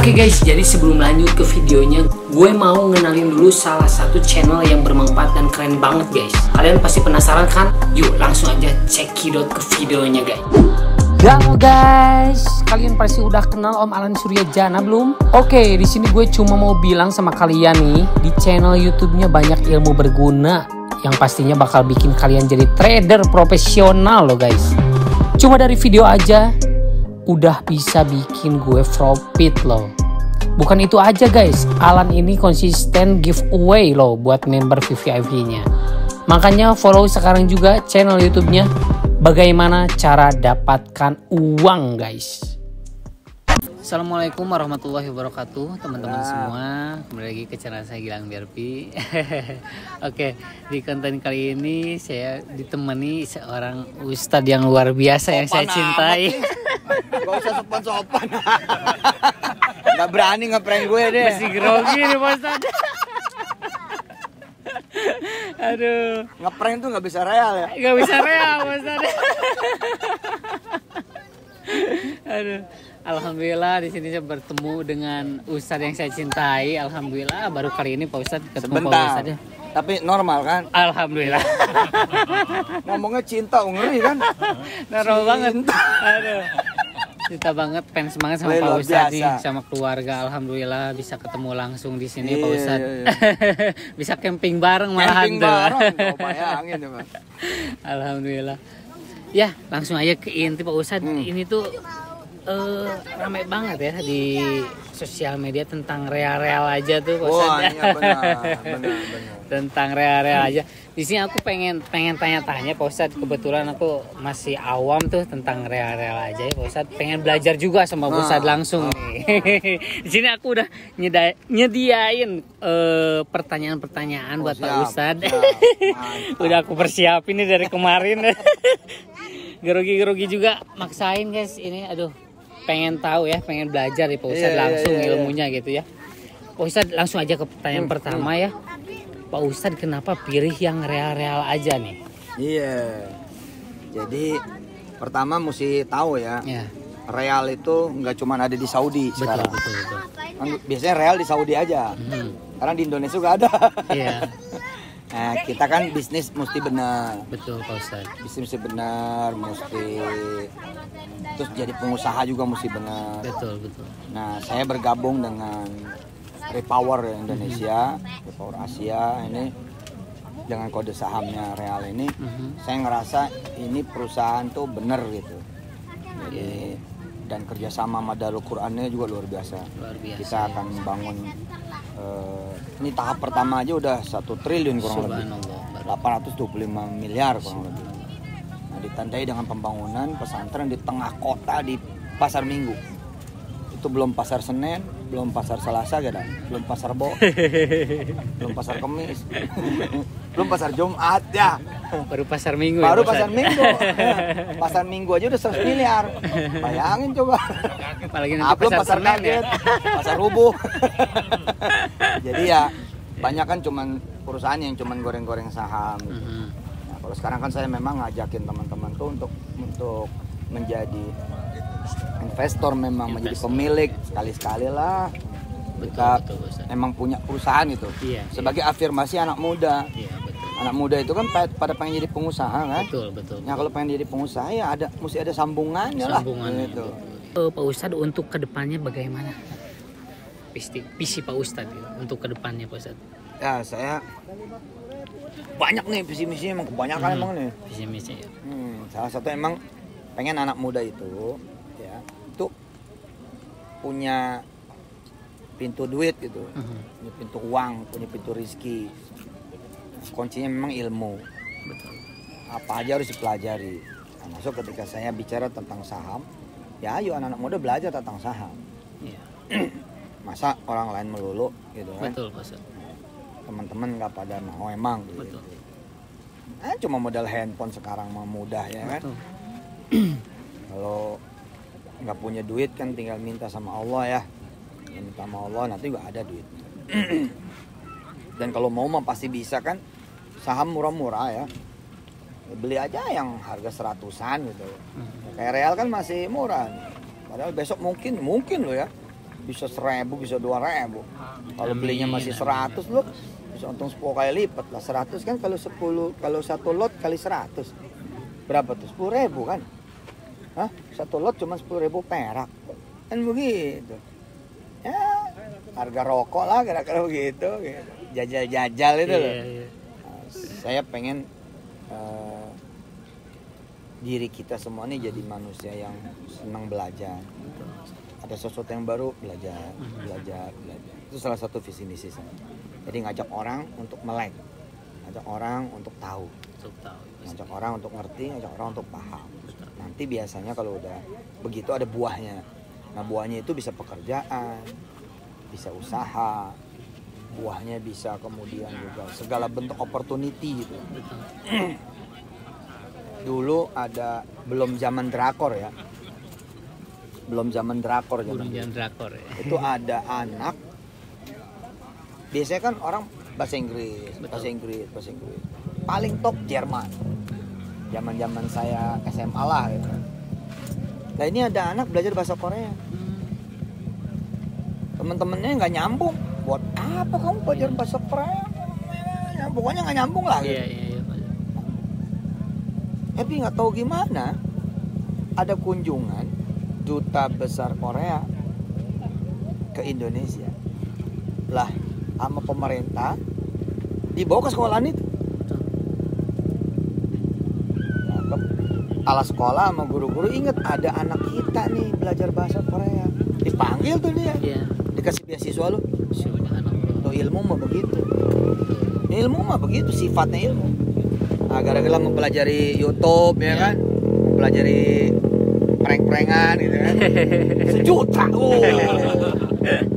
Oke guys, jadi sebelum lanjut ke videonya, gue mau ngenalin dulu salah satu channel yang bermanfaat dan keren banget guys. Kalian pasti penasaran kan? Yuk langsung aja cekidot ke videonya guys. Halo guys, kalian pasti udah kenal Om Alan Suryajana belum? Oke, di sini gue cuma mau bilang sama kalian nih, di channel YouTube-nya banyak ilmu berguna yang pastinya bakal bikin kalian jadi trader profesional loh guys. Cuma dari video aja udah bisa bikin gue profit loh. Bukan itu aja guys, Alan ini konsisten giveaway loh buat member VVIP-nya. Makanya follow sekarang juga channel YouTube-nya. Bagaimana cara dapatkan uang guys. Assalamualaikum warahmatullahi wabarakatuh teman-teman semua. Kembali lagi ke channel saya Gilang BRP. Oke, di konten kali ini saya ditemani seorang ustadz yang luar biasa yang saya cintai. Gak usah sopan-sopan. Gak berani ngeprank gue deh. Masih grogi nih Pak Ustadz. Aduh, ngeprank tuh gak bisa real ya. gak bisa real Pak Ustadz. Aduh, alhamdulillah di sini saya bertemu dengan Ustadz yang saya cintai. Alhamdulillah baru kali ini Pak Ustadz ketemu Pak Ustadz ya. Tapi normal kan? Alhamdulillah. Ngomongnya cinta, ngeri kan? Normal banget. Aduh, cinta banget, fans banget sama Pak Ustadz nih, sama keluarga. Alhamdulillah bisa ketemu langsung di sini Pak Ustadz. Bisa camping bareng malahan tuh. Bayangin ya Pak. Alhamdulillah. Ya, langsung aja ke inti Pak Ustadz. Ini tuh ramai banget ya di sosial media tentang real-real aja tuh Pak Ustadz. Wah, iya benar. Tentang real-real aja. Di sini aku pengen tanya-tanya Pak Ustadz. Kebetulan aku masih awam tuh tentang real-real aja ya Pak Ustadz. Pengen belajar juga sama Pak Ustadz langsung nih. Di sini aku udah nyediain pertanyaan-pertanyaan buat Pak Ustadz. Udah aku persiapin nih dari kemarin. Grogi juga maksain guys ini. Aduh, pengen tahu ya, pengen belajar nih Pak Ustadz langsung ilmunya gitu ya. Pak Ustadz langsung aja ke pertanyaan pertama ya. Pak Ustadz kenapa pilih yang real-real aja nih? Iya. Jadi pertama mesti tahu ya. Real itu nggak cuma ada di Saudi sekarang. Betul. Kan biasanya real di Saudi aja. Karena di Indonesia juga ada. Iya. Nah, kita kan bisnis mesti benar. Betul Pak Ustadz. Bisnis mesti benar, mesti terus jadi pengusaha juga mesti benar. Betul. Nah, saya bergabung dengan Repower Indonesia, Repower Asia ini dengan kode sahamnya Real ini, saya ngerasa ini perusahaan tuh bener gitu. Jadi dan kerjasama sama Darul Qurannya juga luar biasa. Kita akan membangun ini tahap pertama aja udah 1 triliun kurang lebih, 825 miliar kurang lebih. Nah, ditandai dengan pembangunan pesantren di tengah kota di Pasar Minggu. Itu belum pasar Senin, belum pasar Selasa gitu, belum pasar Bo, belum pasar Kamis, belum pasar Jumat ya. Baru pasar Minggu. Baru pasar Minggu. Pasar Minggu aja udah 100 miliar. Bayangin coba. Apalagi nanti pasar kaget, pasar rubuh. Jadi ya banyak kan cuman perusahaan yang cuman goreng-goreng saham. Gitu. Nah, kalau sekarang kan saya memang ngajakin teman-teman tuh untuk menjadi investor, memang menjadi pemilik sekali-sekali lah. Kita emang punya perusahaan itu sebagai afirmasi anak muda. Anak muda itu kan pada pengen jadi pengusaha kan. Betul. Nah kalau pengen jadi pengusaha ya mesti ada sambungannya lah. Gitu. Pak Ustadz untuk kedepannya bagaimana? Visi Pak Ustadz untuk kedepannya Pak Ustadz. Ya saya banyak nih visi misi emang kebanyakan emang nih. Visi misi ya. Salah satu emang pengen anak muda itu punya pintu duit gitu, punya pintu uang, punya pintu rizki. Kuncinya memang ilmu. Betul. Apa aja harus dipelajari. Termasuk ketika saya bicara tentang saham, ya ayo anak-anak muda belajar tentang saham. Masa orang lain melulu gitu kan? Betul Pak. Teman-teman nggak pada mau emang gitu. Cuma modal handphone sekarang mah mudah ya kan? Kalau nggak punya duit kan tinggal minta sama Allah ya. Minta sama Allah nanti juga ada duit. Dan kalau mau mah pasti bisa kan. Saham murah-murah ya. Beli aja yang harga 100-an gitu. Kayak Real kan masih murah. Padahal besok mungkin loh ya bisa 1.000, bisa 2.000. Kalau belinya masih 100 lo bisa untung 10 kali lipat lah. 100 kan kalau satu lot kali 100 berapa tuh? 10.000 kan? Hah? Satu lot cuma 10.000 perak kan begitu ya, harga rokok lah kira-kira begitu, jajal-jajal itu loh. Nah, saya pengen diri kita semua nih jadi manusia yang senang belajar. Ada sesuatu yang baru, belajar. Itu salah satu visi misi saya. Jadi ngajak orang untuk melek, ngajak orang untuk tahu, ngajak orang untuk ngerti, ngajak orang untuk paham. Nanti biasanya kalau udah begitu ada buahnya. Nah buahnya itu bisa pekerjaan, bisa usaha, buahnya bisa kemudian juga segala bentuk opportunity gitu. Dulu ada belum zaman drakor ya. Belum zaman drakor ya. Itu ada anak. Biasanya kan orang bahasa Inggris. Paling top Jerman. Zaman-zaman saya SMA lah gitu. Nah ini ada anak belajar bahasa Korea. Temen-temennya nggak nyambung. Buat apa kamu belajar bahasa Korea? Pokoknya nggak nyambung lah gitu. Iya. Tapi nggak tahu gimana ada kunjungan duta besar Korea ke Indonesia lah sama pemerintah dibawa ke sekolahan itu. Nah, kepala sekolah sama guru-guru inget ada anak kita nih belajar bahasa Korea, dipanggil tuh dia, dikasih beasiswa lo. Tuh ilmu mah begitu sifatnya ilmu. Nah, gara-gara mempelajari YouTube ya kan, mempelajari prank-prankan gitu kan, 1 juta,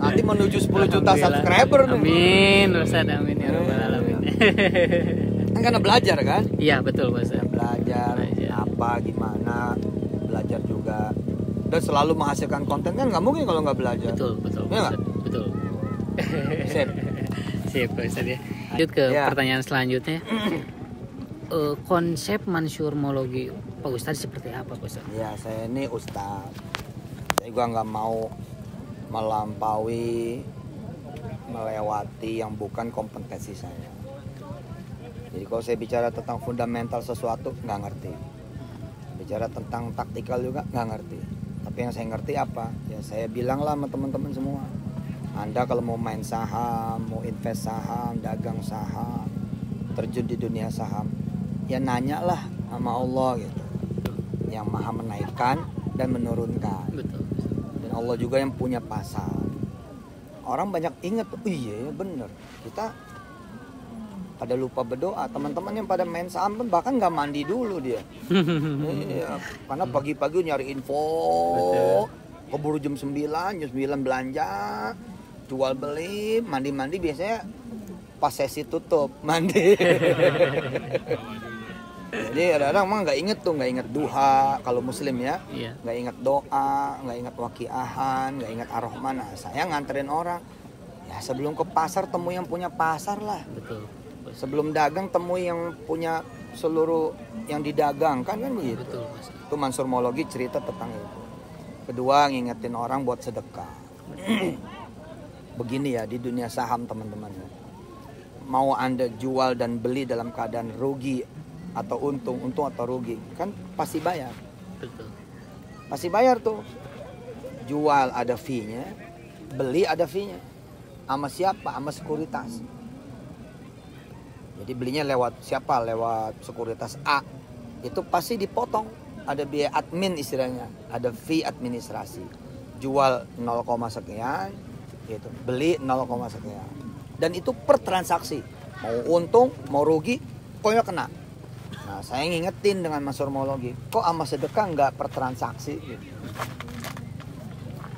nanti menuju 10 juta subscriber. Amin, Ustaz, amin ya rabbal alamin. Kan karena belajar kan? Iya betul Ustaz. Belajar apa gimana, belajar juga, dan selalu menghasilkan konten kan nggak mungkin kalau nggak belajar. Betul ya Ustaz, betul. Sip Ustaz ya. Lanjut ke pertanyaan selanjutnya. Konsep mansyurmologi Pak Ustadz seperti apa Pak Ustadz? Ya saya ini Ustadz, saya juga nggak mau melewati yang bukan kompetensi saya. Jadi kalau saya bicara tentang fundamental sesuatu nggak ngerti, bicara tentang taktikal juga nggak ngerti. Tapi yang saya ngerti apa? Ya saya bilang lah sama teman-teman semua. Anda kalau mau main saham, mau invest saham, dagang saham, terjun di dunia saham, ya nanya lah sama Allah gitu, yang maha menaikkan dan menurunkan. Betul. Dan Allah juga yang punya pasar. Orang banyak ingat, iya bener, kita pada lupa berdoa. Teman-teman yang pada main saham pun bahkan nggak mandi dulu dia. Iya, karena pagi-pagi nyari info, keburu jam 9 belanja, jual beli, mandi biasanya pas sesi tutup mandi. Jadi kadang-kadang emang nggak inget duha kalau muslim ya, nggak inget doa, nggak inget waqiahan, nggak inget ar-Rahman. Nah, saya nganterin orang, ya sebelum ke pasar temui yang punya pasar lah. Betul. Sebelum dagang temui yang punya seluruh yang didagangkan kan begitu. Betul. Itu mansyurmologi cerita tentang itu. Kedua ngingetin orang buat sedekah. Begini ya di dunia saham teman-teman. Mau Anda jual dan beli dalam keadaan rugi atau untung atau rugi kan pasti bayar. Betul. Pasti bayar tuh. Jual ada fee-nya, beli ada fee-nya. Sama siapa? Sama sekuritas. Jadi belinya lewat siapa? Lewat sekuritas A. Itu pasti dipotong. Ada biaya admin istilahnya, ada fee administrasi. Jual 0, sekian gitu. Beli 0, sekian. Dan itu per transaksi. Mau untung, mau rugi, pokoknya kena. Nah, saya ngingetin dengan mansyurmologi, kok sama sedekah nggak per transaksi gitu.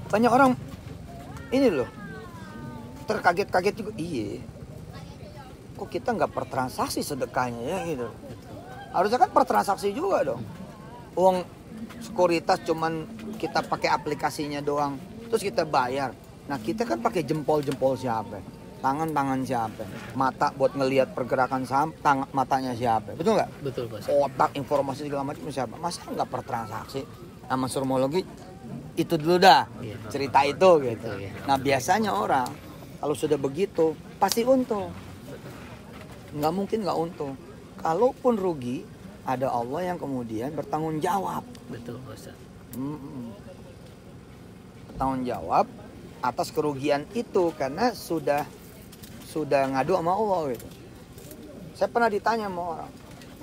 Banyak orang ini loh terkaget-kaget juga, iya kok kita nggak per transaksi sedekahnya ya gitu. Harusnya kan per transaksi juga dong. Uang sekuritas cuman kita pakai aplikasinya doang, terus kita bayar. Nah kita kan pakai jempol siapa? Tangan siapa? Mata buat ngelihat pergerakan saham, matanya siapa? Betul nggak? Betul Pak. Otak, informasi segala macam siapa? Masa nggak per transaksi? Nah mansyurmologi itu dulu dah, Iya. cerita itu gitu. Iya. Nah biasanya orang kalau sudah begitu pasti untung, nggak mungkin nggak untung. Kalaupun rugi, ada Allah yang kemudian bertanggung jawab. Betul Pak Ustadz. Bertanggung jawab atas kerugian itu karena sudah ngadu sama Allah gitu. Saya pernah ditanya sama orang,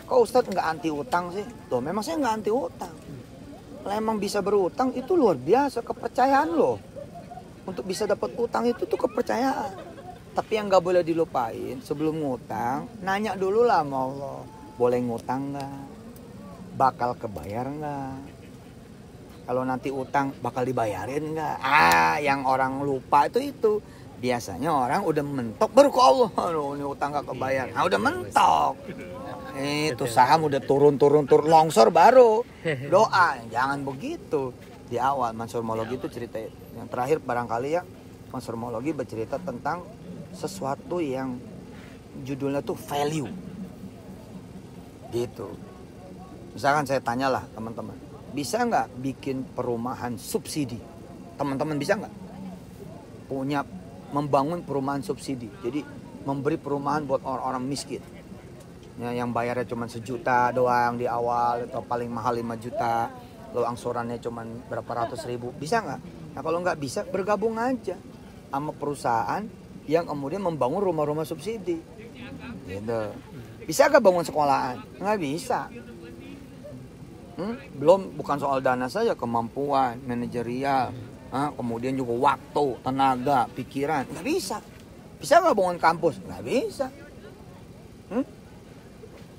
kok Ustadz nggak anti utang sih? Loh memang saya nggak anti utang. Kalau emang bisa berutang itu luar biasa, kepercayaan loh. Untuk bisa dapat utang itu tuh kepercayaan. Tapi yang nggak boleh dilupain sebelum ngutang, nanya dulu lah sama Allah. Boleh ngutang nggak? Bakal kebayar nggak? Kalau nanti utang bakal dibayarin nggak? Yang orang lupa itu. Biasanya orang udah mentok baru ke Allah. Aduh, ini utang gak kebayar. Nah, udah mentok. Itu saham udah turun longsor baru. Doa, jangan begitu. Di awal Mansurmologi itu cerita yang terakhir barangkali ya. Mansurmologi bercerita tentang sesuatu yang judulnya tuh value. Gitu. Misalkan saya tanyalah teman-teman, bisa nggak bikin perumahan subsidi? Teman-teman bisa nggak? Membangun perumahan subsidi, jadi memberi perumahan buat orang-orang miskin ya, yang bayarnya cuma 1 juta doang di awal atau paling mahal 5 juta, lo angsurannya cuma berapa ratus ribu, bisa nggak? Nah kalau nggak bisa, bergabung aja sama perusahaan yang kemudian membangun rumah-rumah subsidi gitu. Bisa nggak bangun sekolahan? Nggak bisa. Belum, bukan soal dana saja, kemampuan manajerial, kemudian juga waktu, tenaga, pikiran, nggak bisa. Bisa nggak bangun kampus? Nggak bisa.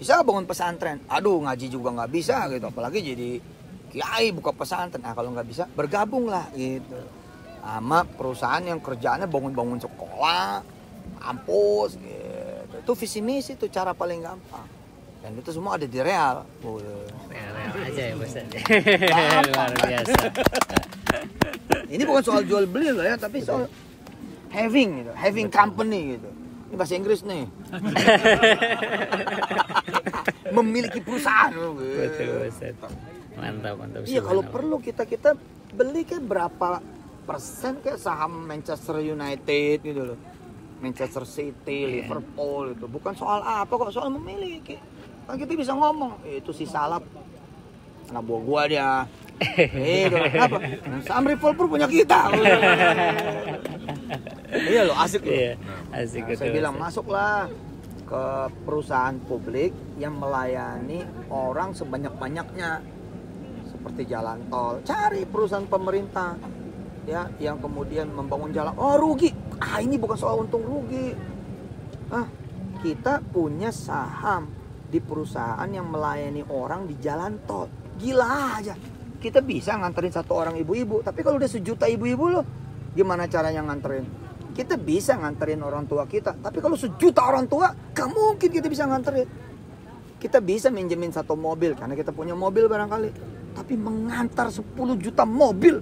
Bisa nggak bangun pesantren? Aduh, ngaji juga nggak bisa gitu, apalagi jadi kiai buka pesantren. Nah kalau nggak bisa, bergabunglah gitu sama perusahaan yang kerjaannya bangun-bangun sekolah, kampus gitu. Itu visi misi, itu cara paling gampang. Dan itu semua ada di real. Real aja ya Pak Ustadz. Luar biasa. Ini bukan soal jual beli loh ya, tapi soal having gitu, having company gitu. Ini bahasa Inggris nih. Memiliki perusahaan. Betul Ustadz. Mantap. Iya, kalau perlu kita beli kayak berapa persen kayak saham Manchester United gitu loh. Manchester City, Liverpool itu. Bukan soal apa kok, soal memiliki. Kan kita bisa ngomong, itu si Salap anak buah gua dia. Kenapa? Saham Liverpool punya kita. Iya loh, asik loh. Iya, asik. Nah, saya bilang masuklah ke perusahaan publik yang melayani orang sebanyak-banyaknya, seperti jalan tol. Cari perusahaan pemerintah ya yang kemudian membangun jalan. Oh rugi, ini bukan soal untung rugi. Kita punya saham di perusahaan yang melayani orang di jalan tol. Gila aja. Kita bisa nganterin 1 orang ibu-ibu, tapi kalau udah 1 juta ibu-ibu loh, gimana caranya nganterin? Kita bisa nganterin orang tua kita, tapi kalau 1 juta orang tua, gak mungkin kita bisa nganterin. Kita bisa minjemin 1 mobil, karena kita punya mobil barangkali. Tapi mengantar 10 juta mobil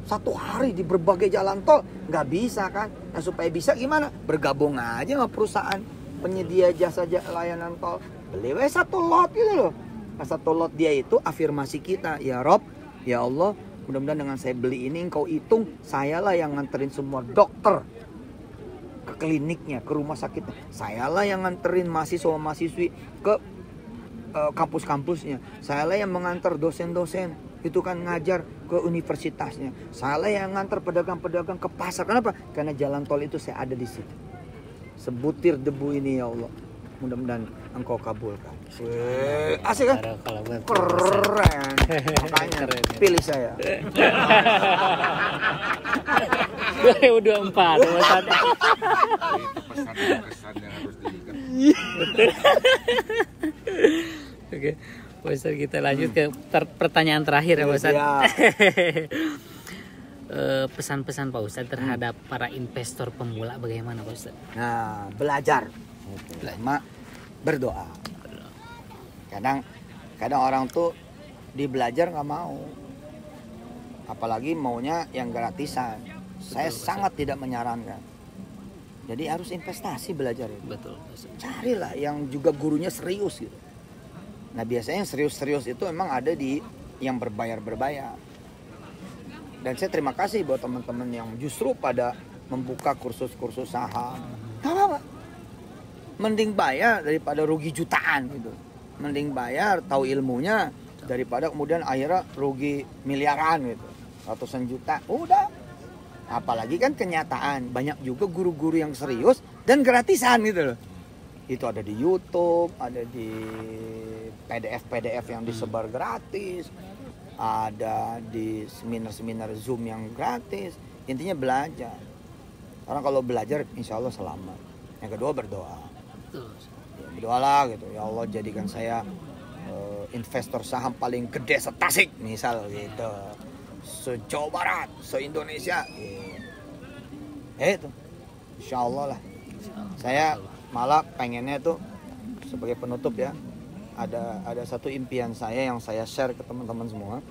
1 hari di berbagai jalan tol, gak bisa kan? Nah supaya bisa gimana? Bergabung aja sama perusahaan penyedia jasa layanan tol. Beli 1 lot gitu loh. Nah 1 lot dia itu afirmasi kita. Ya Rob, ya Allah, mudah-mudahan dengan saya beli ini engkau hitung, sayalah yang nganterin semua dokter ke kliniknya, ke rumah sakitnya. Sayalah yang nganterin mahasiswa-mahasiswi ke kampus-kampusnya. Sayalah yang mengantar dosen-dosen itu kan ngajar ke universitasnya. Sayalah yang ngantar pedagang-pedagang ke pasar. Kenapa? Karena jalan tol itu saya ada di situ. Sebutir debu ini ya Allah, mudah-mudahan engkau kabulkan. Asik kan? Keren. Makanya pilih saya. 2024 Pesan yang harus diingat. Oke, Pak Ustadz, kita lanjut ke pertanyaan terakhir ya Pak Ustadz. Pesan-pesan Pak Ustadz terhadap para investor pemula bagaimana Pak Ustadz? Nah, belajar. Sama berdoa. Kadang orang tuh di belajar nggak mau, apalagi maunya yang gratisan. Saya sangat tidak menyarankan. Jadi harus investasi belajar itu. Betul. Carilah yang juga gurunya serius gitu. Nah biasanya yang serius-serius itu emang ada di yang berbayar. Dan saya terima kasih buat teman-teman yang justru pada membuka kursus-kursus saham. Gak apa-apa. Mending bayar daripada rugi jutaan gitu. Mending bayar tahu ilmunya daripada kemudian akhirnya rugi miliaran gitu. Ratusan juta. Udah. Apalagi kan kenyataan banyak juga guru-guru yang serius dan gratisan gitu loh. Itu ada di YouTube, ada di PDF yang disebar gratis. Ada di seminar-seminar Zoom yang gratis. Intinya belajar. Orang kalau belajar insya Allah selamat. Yang kedua berdoa. Ya, berdoalah gitu. Ya Allah jadikan saya investor saham paling gede se-Tasik misal gitu. Se-Jawa Barat, se-Indonesia. Itu. Insya Allah lah. Saya malah pengennya tuh sebagai penutup ya. Ada satu impian saya yang saya share ke teman-teman semua.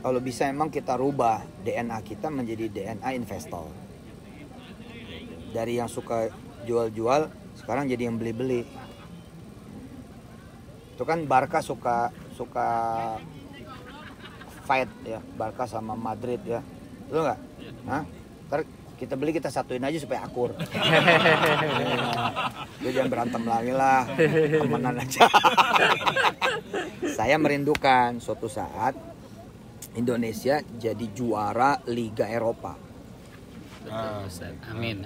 Kalau bisa emang kita rubah DNA kita menjadi DNA investor. Dari yang suka jual-jual sekarang jadi yang beli-beli. Itu kan Barca suka fight ya, Barca sama Madrid ya. Betul nggak? Hah? Kita beli, kita satuin aja supaya akur. Dia jangan berantem lagi lah, temenan aja. Saya merindukan suatu saat Indonesia jadi juara Liga Eropa. Amin.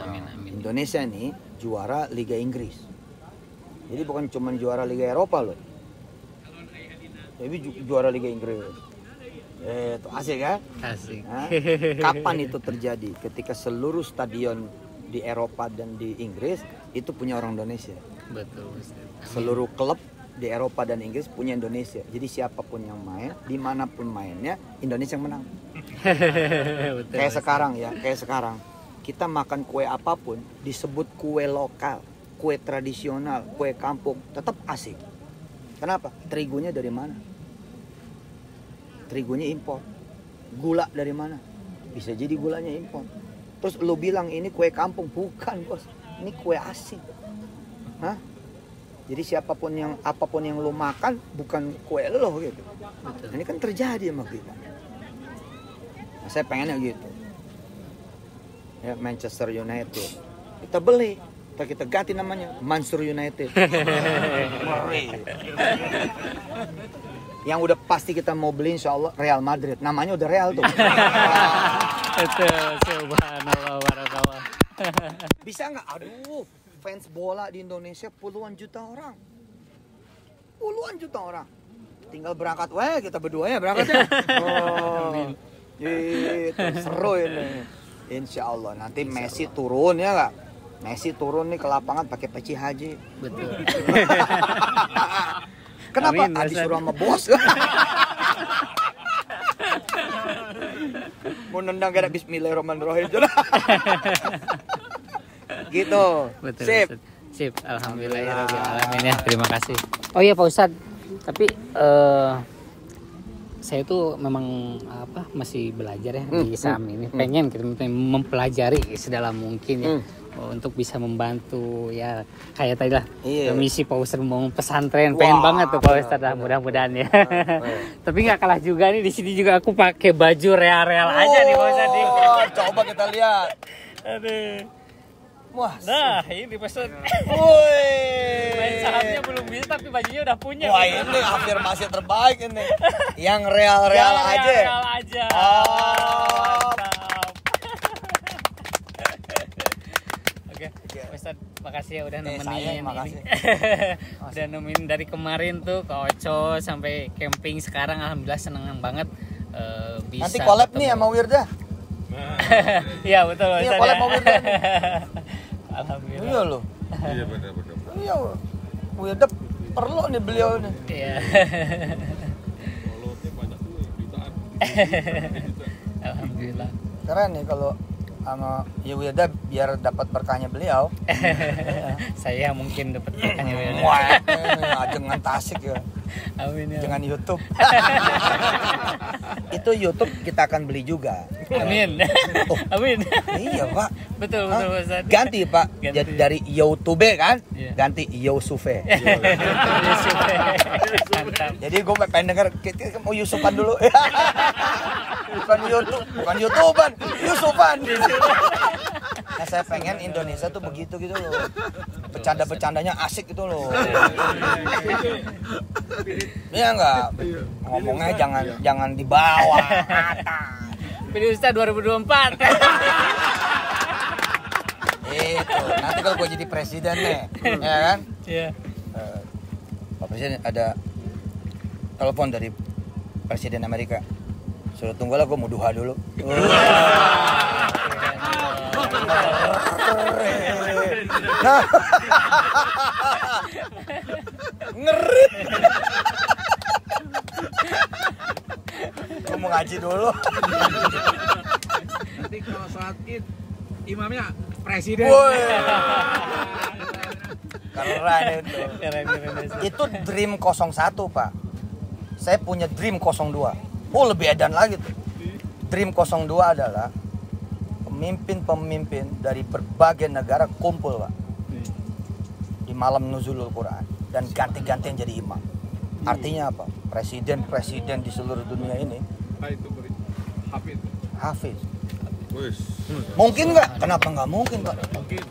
Indonesia nih juara Liga Inggris. Jadi bukan cuma juara Liga Eropa loh, tapi juara Liga Inggris. Itu asik kan? Asik. Kapan itu terjadi? Ketika seluruh stadion di Eropa dan di Inggris itu punya orang Indonesia. Betul. Seluruh klub di Eropa dan Inggris punya Indonesia. Jadi siapapun yang main, dimanapun mainnya, Indonesia yang menang. Betul, kayak sekarang ya, kayak sekarang kita makan kue apapun disebut kue lokal, kue tradisional, kue kampung, tetap asik. Kenapa? Terigunya dari mana? Terigunya impor. Gula dari mana? Bisa jadi gulanya impor. Terus lo bilang ini kue kampung, bukan bos, ini kue asing. Hah? Jadi apapun yang lo makan bukan kue lo gitu. Betul. Ini kan terjadi sama kita. Nah, saya pengennya gitu. Ya, Manchester United kita beli, kita ganti namanya Mansur United. Yang udah pasti kita mau beli insya Allah Real Madrid. Namanya udah Real tuh. Betul, subhanallah warakallah. Bisa nggak? Aduh, fans bola di Indonesia puluhan juta orang. Puluhan juta orang. Tinggal berangkat, kita berdua ya berangkatnya. Oh, gitu, seru ini. Insya Allah nanti Messi turun ya nggak? Messi turun nih ke lapangan pakai peci haji. Betul. Kenapa? Amin, disuruh sama bos. Mau nendang kayak Bismillahirrahmanirrahim. Gitu. Betul, Sip. Sip. Alhamdulillahirobbilalamin ya. Terima kasih. Oh iya Pak Ustadz. Tapi saya tuh memang masih belajar ya di saham ini. Pengen kita mempelajari sedalam mungkin ya. Untuk bisa membantu ya kayak tadi lah misi Pak Ustadz mau pesantren. Pengen banget tuh Pak Ustadz lah, mudah-mudahan ya. Tapi nggak kalah juga nih, di sini juga aku pakai baju real-real aja nih Pak Ustadz. Coba kita lihat. Aduh. Wah, nah ini Pak Ustadz. woi. Main sahamnya belum bisa tapi bajunya udah punya. Wah, ini afirmasi terbaik ini. Yang real-real aja. Real aja. Oke, Ustadz, makasih ya udah nemenin ini. Udah nemenin dari kemarin tuh ke Oco sampai camping, sekarang alhamdulillah seneng banget bisa. Nanti collab nih sama Wirda. Iya betul. Iya collab sama Wirda. Alhamdulillah. Iya loh. Iya benar. Iya. Wirda perlu nih beliau nih. Iya. Followernya banyak tuh jutaan. Alhamdulillah. Keren nih kalau sama Wirda biar dapat berkahnya beliau. Saya mungkin dapat berkahnya. Wah, ajengan Tasik ya. Amin ya. Jangan YouTube. Itu YouTube kita akan beli juga. Amin. Amin. Iya Pak. Betul Pak Ustaz. Ganti Pak. Ganti. Jadi dari YouTube kan, Iya. ganti Yusufe. Mantap. Jadi gue pengen denger kita mau Yusufan dulu. Bukan YouTube, bukan YouTubean, Yusufan. Nah, saya pengen Indonesia tuh begitu gitu loh. Bercanda-bercandanya asik gitu loh. Iya enggak? Ngomongnya jangan di bawah mata. Pilih Ustaz 2024. Itu. Nanti kalau gue jadi presiden nih, ya kan? Iya. Pak Presiden ada telepon dari Presiden Amerika. Suruh tunggulah, gue mau duha dulu. Nah. Ngeri. Gue mau ngaji dulu. Nanti kalau sholat id imamnya presiden. Woi. Keren itu. Keren. Itu Dream 01 Pak. Saya punya Dream 02. Oh lebih edan lagi tuh. Dream 02 adalah pemimpin-pemimpin dari berbagai negara kumpul Pak. Di malam nuzulul Quran. Dan ganti-gantian jadi imam. Artinya apa? Presiden-presiden di seluruh dunia ini Itu Hafid. hafiz. Wis. Mungkin nggak? Kenapa nggak mungkin Pak? Mungkin.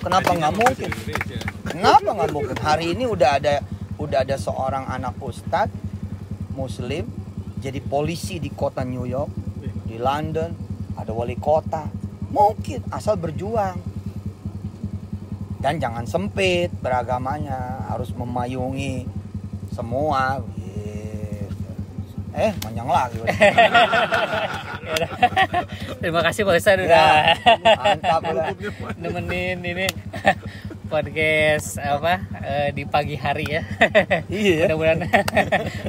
Kenapa nggak mungkin? Indonesia. Kenapa nggak mungkin? Hari ini udah ada seorang anak ustadz Muslim jadi polisi di kota New York, di London, ada wali kota. Mungkin asal berjuang. Dan jangan sempit beragamanya, harus memayungi semua. Panjang lagi. Terima kasih Pak Ustaz udah Mantap lah. nemenin ini podcast di pagi hari ya. Iya. Mudah-mudahan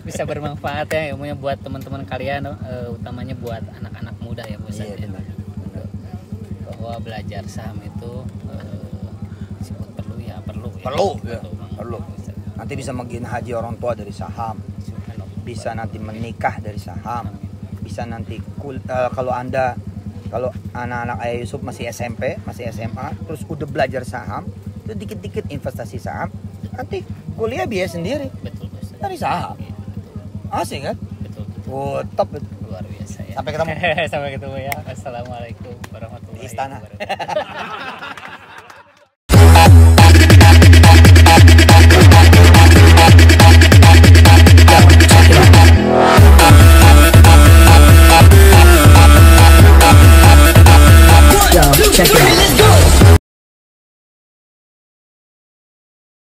bisa bermanfaat ya ilmunya buat teman-teman kalian, utamanya buat anak-anak muda ya Pak Ustaz. Iya, benar. Bahwa belajar saham itu perlu ya. Perlu. Nanti bisa mengin haji orang tua dari saham. Bisa nanti menikah dari saham, bisa nanti kalau anak-anak Ayah Yusuf masih SMP, masih SMA, terus udah belajar saham, itu dikit-dikit investasi saham, nanti kuliah biaya sendiri Betul. dari saham. Asik kan? Betul. Oh, top. Luar biasa ya. Sampai ketemu. Sampai ketemu ya. Assalamualaikum warahmatullahi Di istana. wabarakatuh.